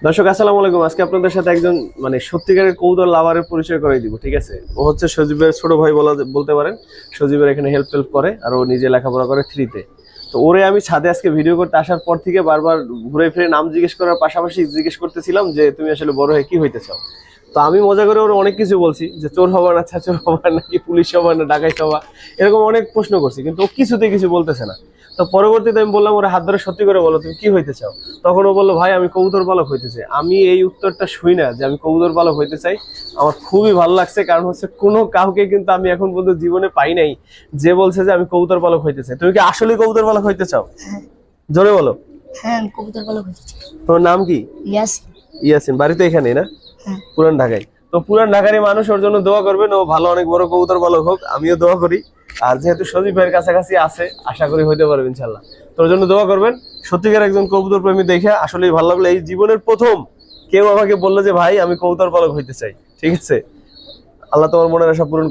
দর্শক আসসালামু আলাইকুম। আজকে আপনাদের সাথে একজন মানে সত্যিকারের কবুতর লাভারের পরিচয় করাই দিব, ঠিক আছে? ও হচ্ছে সজীবের ছোট ভাই বলতে পারেন। সজীবের এখানে হেল্প করে, আর ও নিজে লেখাপড়া করে ফ্রিতে। তো ওরে আমি ছাদে আজকে ভিডিও করতে আসার পর থেকে বারবার ঘুরে ফিরে নাম জিজ্ঞেস করার পাশাপাশি জিজ্ঞেস করতেছিলাম যে তুমি আসলে বড় হয়ে কি হইতে চাও। তো আমি মজা করে ওর অনেক কিছু বলছি যে চোর হবা না, ছাচোর হবা নাকি পুলিশ হবা না ডাকাইত হবা, এরকম অনেক প্রশ্ন করছি, কিন্তু ও কিছুতেই কিছু বলতেছে না। তো পরবর্তীতে আমি বললাম ওরা হাত ধরে সত্যি করে বলো তুমি কি হইতে চাও। তখন ও বললো ভাই আমি কবুতর পালক হইতে চাই। আমি এই উত্তরটা শুই না যে আমি কবুতর পালক হইতে চাই, আমার খুবই ভালো লাগছে, কারণ হচ্ছে কোনো কাউকে কিন্তু আমি এখন পর্যন্ত জীবনে পাই নাই যে বলছে যে আমি কবুতর পালক হইতে চাই। তুমি কি আসলে কবুতর পালক হইতে চাও? হ্যাঁ। জোরে বলো। হ্যাঁ, আমি কবুতর পালক হতে চাই। তোমার নাম কি? ইয়াসিন। ইয়াসিন। বাড়িতে এখানেই না? হ্যাঁ। পুরান ঢাকায়। তো পুরান ঢাকারই মানুষ, ওর জন্য দোয়া করবেন, ও ভালো অনেক বড় কবুতর পালক হোক, আমিও দোয়া করি। আর যেহেতু সজীব ভাইয়ের কাছাকাছি আছে, আশা করি হইতে পারবে ইনশাল্লাহ। তোর জন্য দোয়া করবেন। সত্যিকার একজন কবুতর প্রেমী দেখে আসলেই ভালো লাগলো। এই জীবনের প্রথম কেউ আমাকে বললো যে ভাই আমি কবুতর পালক হইতে চাই, ঠিক আছে? আল্লাহ তোমার মনের আশা পূরণ